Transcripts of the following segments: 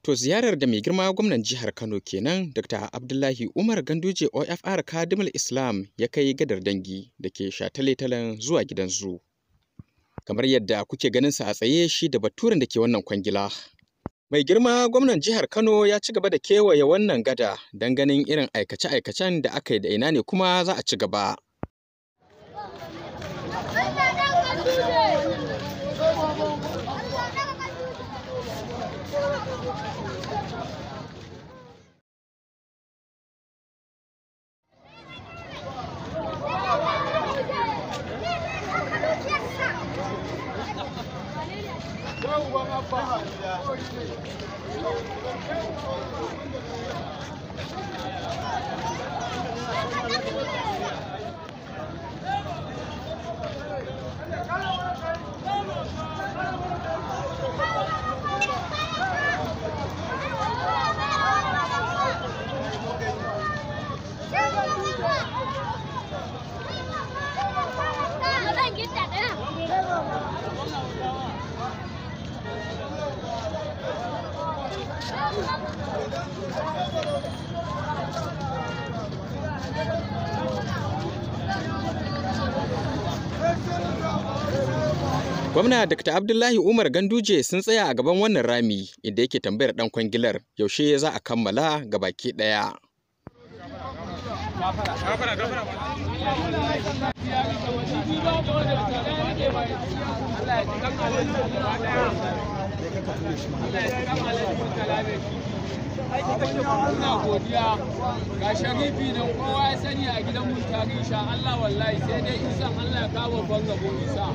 To ziyarar da mai girma gwamnan jihar Kano kenan Dr. Abdullahi Umar Ganduje OFR Kadimul Islam ya kai gadar Dangi da ke shataletalen zuwa gidan zu. Kamar yadda kuke ganin sa a tsaye shi da Baturan da ke wannan kwangila. Mai girma gwamnan jihar Kano ya ci gaba da kewaye wannan gada don ganin irin aikace-aikacen da aka yi da ina ne kuma za a ci gaba. Gwamna Dr. Abdullahi Umar Ganduje sun tsaya a gaban wannan rami inda yake tambayar ɗan kwangilar yaushe za a kammala gabaki ɗaya. Muna godiya ga sharifi nan kowa ya sani a gidan mun tarihi sha Allah wallahi sai dai isan Allah ya kawo banga ko isa.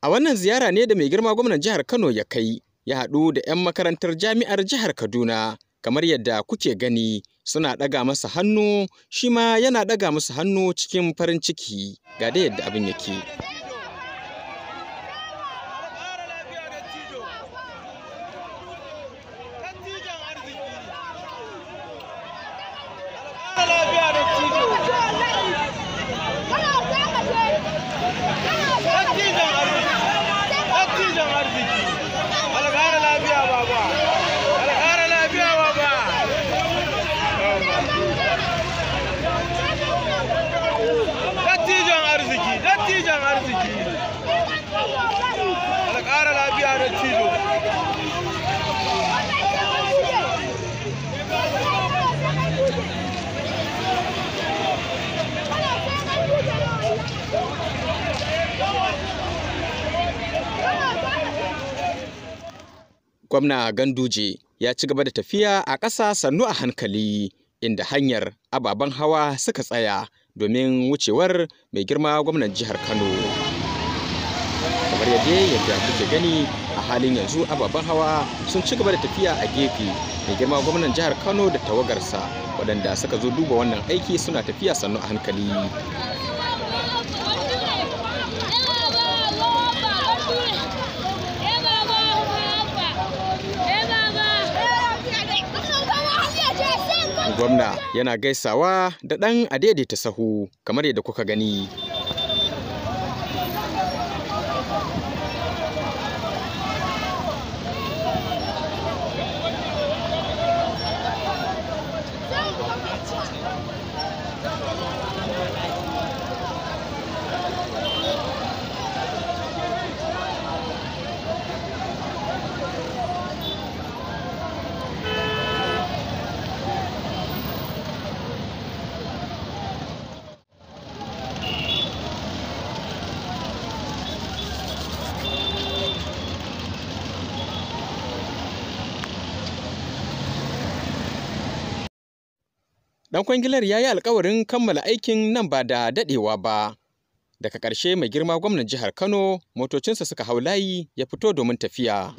A wannan ziyara ne da mai girma gwamnan jihar Kano ya kai ya haɗu da 'yan makarantar jami'ar jihar Kaduna kamar yadda kuke gani suna ɗaga masa hannu shi ma yana ɗaga musu hannu cikin farin ciki ga da yadda abin yake. Gwamna Ganduje ya ci gaba da tafiya a ƙasa sannu a hankali inda hanyar ababen hawa suka tsaya domin wucewar mai girma gwamnan jihar Kano. Kamar yadda kuke gani a halin yanzu ababen hawa sun ci gaba da tafiya a gefe mai girma gwamnan jihar Kano da tawagarsa waɗanda suka zo duba wannan aiki suna tafiya sannu a hankali. Gwamna yana gaisawa da ɗan adaidaita sahu kamar yadda kuka gani. Ɗan kwangilar ya yi alkawarin kammala aikin nan ba da daɗewa ba. Daga ƙarshe mai girma gwamnan jihar Kano motocinsa suka hau layi ya fito domin tafiya.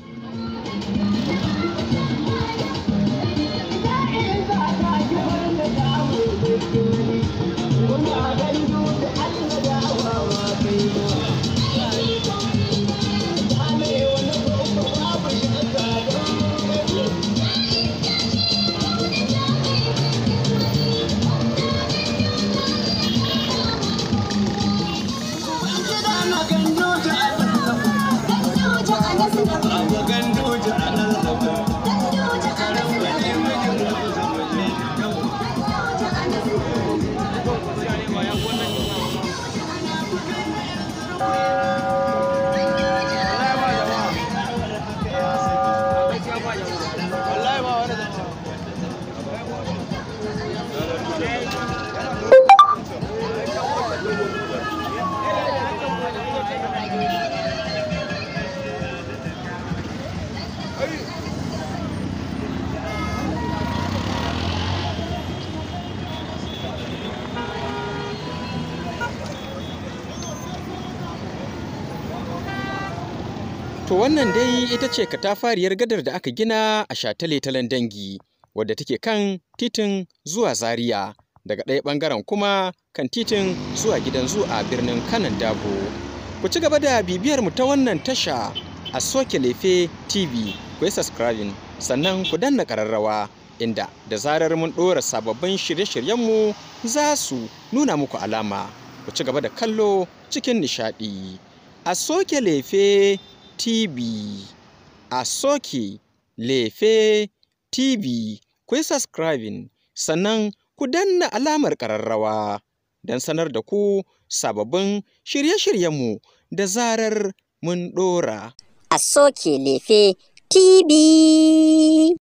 To wannan dai ita ce katafariyar gadar da aka gina a shataletalen Dangi, wadda take kan titin zuwa Zaria, daga ɗaya ɓangaren kuma kan titin zuwa gidan zu a birnin Kanan Dabo. Ku ci gaba da bibiyar mu ta wannan tasha a Soke Lefe TV, ku yi subscribing, sannan ku danna ƙararrawa, inda da zarar mun ɗora sababbin shirye-shiryenmu za su nuna muku alama. Ku ci gaba da kallo cikin nishaɗi. A Soke Lefe TV, a Soke Lefe TV, ku yi subscribing, sannan ku danna alamar ƙararrawa don sanar da ku sababbin shirye-shiryenmu da zarar mun ɗora. A Soke Lefe TV.